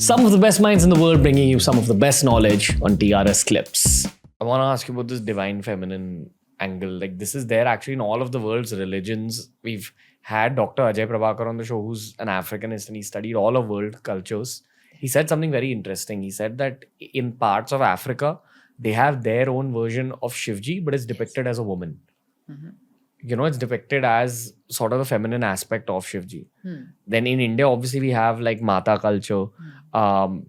Some of the best minds in the world bringing you some of the best knowledge on TRS Clips. I want to ask you about this divine feminine angle. Like, this is there actually in all of the world's religions. We've had Dr. Ajay Prabhakar on the show, who's an Africanist, and he studied all of world cultures. He said something very interesting. He said that in parts of Africa, they have their own version of Shivji, but it's depicted as a woman. You know, it's depicted as sort of the feminine aspect of Shivji. Then in India, obviously, we have like Mata culture.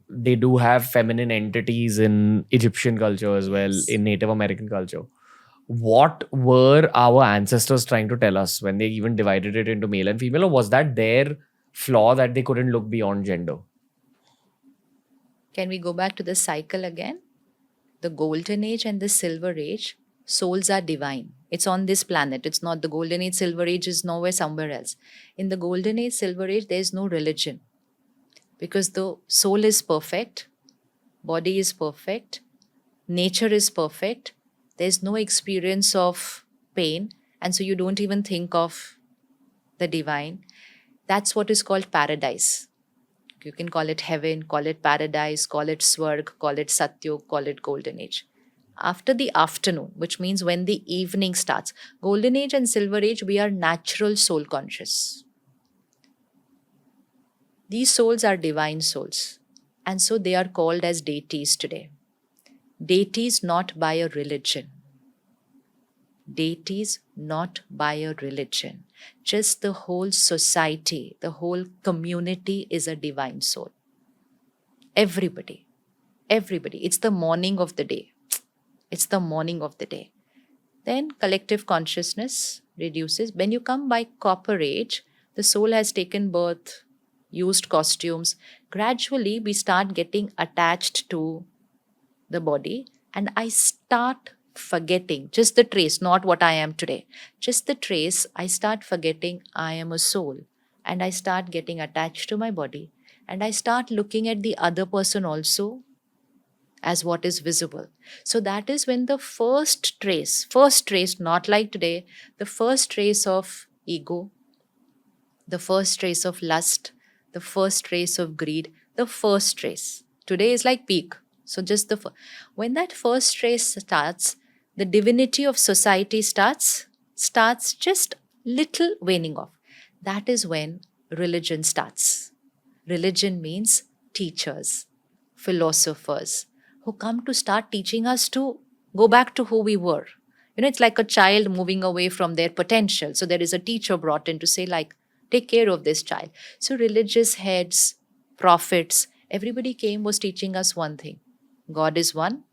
They do have feminine entities in Egyptian culture as well, in Native American culture. What were our ancestors trying to tell us when they even divided it into male and female? Or was that their flaw that they couldn't look beyond gender? Can we go back to the cycle again? The golden age and the silver age, souls are divine. It's on this planet. It's not the golden age, silver age is nowhere, somewhere else. In the golden age, silver age, there is no religion. Because the soul is perfect, body is perfect, nature is perfect. There's no experience of pain. And so you don't even think of the divine. That's what is called paradise. You can call it heaven, call it paradise, call it swarg, call it satyug, call it golden age. After the afternoon, which means when the evening starts, golden age and silver age, we are natural soul conscious. These souls are divine souls. And so they are called as deities today. Deities not by a religion. Deities not by a religion. Just the whole society, the whole community is a divine soul. Everybody. Everybody. It's the morning of the day. It's the morning of the day. Then collective consciousness reduces. When you come by copper age, the soul has taken birth, used costumes. Gradually, we start getting attached to the body, and I start forgetting just the trace, not what I am today. Just the trace, I start forgetting I am a soul, and I start getting attached to my body, and I start looking at the other person also as what is visible. So that is when the first trace, not like today, the first trace of ego, the first trace of lust, the first trace of greed, the first trace. Today is like peak. So just when that first trace starts, the divinity of society starts just little waning off. That is when religion starts. Religion means teachers, philosophers, who come to start teaching us to go back to who we were. You know, it's like a child moving away from their potential. So there is a teacher brought in to say, like, take care of this child. So religious heads, prophets, everybody was teaching us one thing. God is one.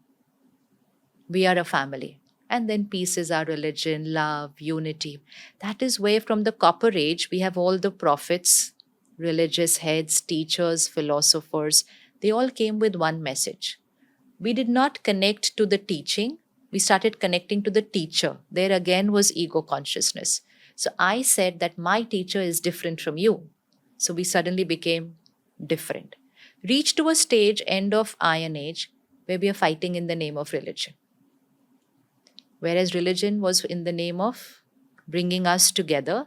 We are a family. And then peace is our religion, love, unity. That is where from the copper age, we have all the prophets, religious heads, teachers, philosophers. They all came with one message. We did not connect to the teaching. We started connecting to the teacher. There again was ego consciousness. So I said that my teacher is different from you. So we suddenly became different. Reached to a stage, end of Iron Age, where we are fighting in the name of religion. Whereas religion was in the name of bringing us together,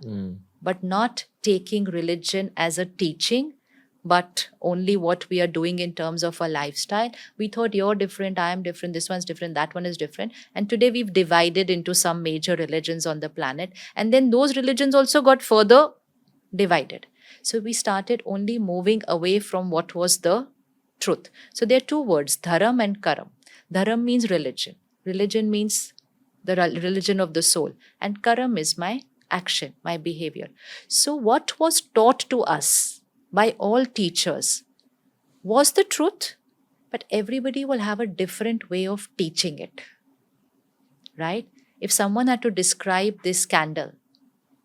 but not taking religion as a teaching, but only what we are doing in terms of a lifestyle. We thought you're different, I am different, this one's different, that one is different. And today we've divided into some major religions on the planet. And then those religions also got further divided. So we started only moving away from what was the truth. So there are two words, dharam and karam. Dharam means religion. Religion means the religion of the soul. And karam is my action, my behavior. So what was taught to us by all teachers was the truth, but everybody will have a different way of teaching it, right? If someone had to describe this candle,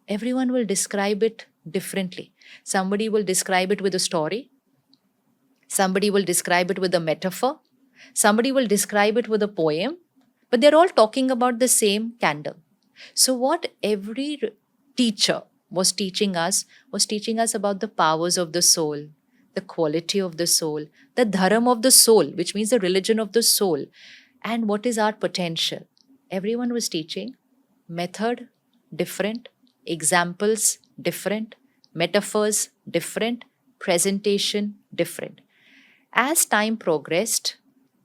everyone will describe it differently. Somebody will describe it with a story. Somebody will describe it with a metaphor. Somebody will describe it with a poem, but they're all talking about the same candle. So what every teacher was teaching us about the powers of the soul, the quality of the soul, the dharam of the soul, which means the religion of the soul, and what is our potential. Everyone was teaching method different, examples different, metaphors different, presentation different. As time progressed,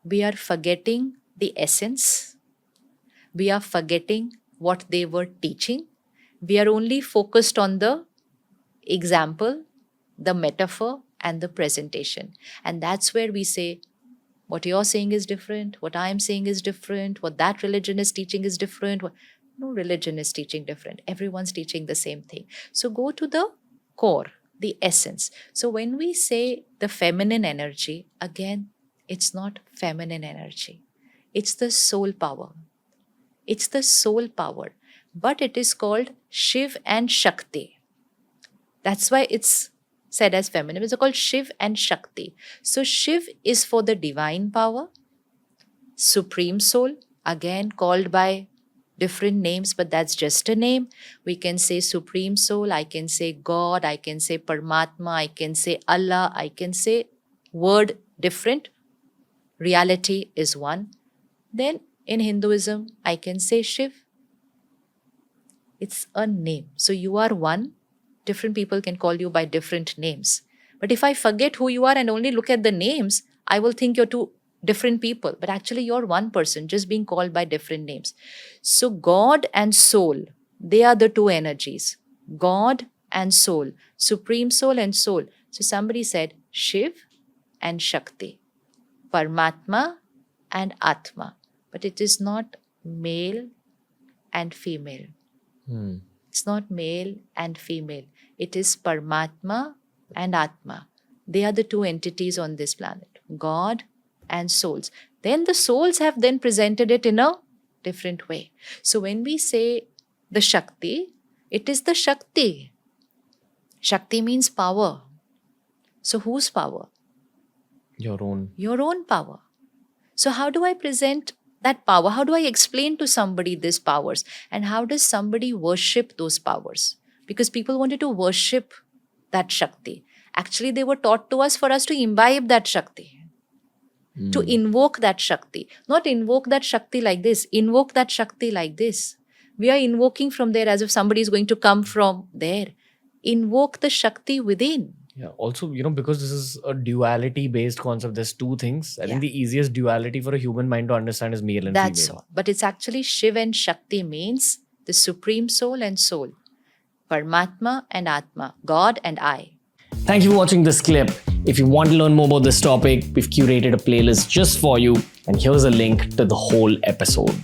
we are forgetting the essence. We are forgetting what they were teaching. We are only focused on the example, the metaphor, and the presentation. And that's where we say, what you're saying is different, what I'm saying is different, what that religion is teaching is different. No religion is teaching different. Everyone's teaching the same thing. So go to the core, the essence. So when we say the feminine energy, again, it's not feminine energy. It's the soul power. It's the soul power. But it is called Shiv and Shakti. That's why it's said as feminine. It's called Shiv and Shakti. So Shiv is for the divine power, supreme soul, again called by different names, but that's just a name. We can say supreme soul, I can say God, I can say Paramatma, I can say Allah, I can say word different. Reality is one. Then in Hinduism, I can say Shiv. It's a name. So you are one. Different people can call you by different names. But if I forget who you are and only look at the names, I will think you're two different people. But actually, you're one person just being called by different names. So God and soul, they are the two energies. God and soul, supreme soul and soul. So somebody said Shiv and Shakti, Paramatma and Atma. But it is not male and female. It's not male and female. It is Paramatma and Atma. They are the two entities on this planet, God and souls. Then the souls have then presented it in a different way. So when we say the Shakti, it is the Shakti. Shakti means power. So whose power? Your own. Your own power. So how do I present that power? How do I explain to somebody these powers? And how does somebody worship those powers? Because people wanted to worship that Shakti. Actually, they were taught to us for us to imbibe that Shakti. To invoke that Shakti. Not invoke that Shakti like this. Invoke that Shakti like this. We are invoking from there as if somebody is going to come from there. Invoke the Shakti within. Yeah. Also, because this is a duality-based concept, there's two things. I think the easiest duality for a human mind to understand is male and That's female. all. But it's actually Shiv and Shakti means the supreme soul and soul. Paramatma and Atma. God and I. Thank you for watching this clip. If you want to learn more about this topic, we've curated a playlist just for you. And here's a link to the whole episode.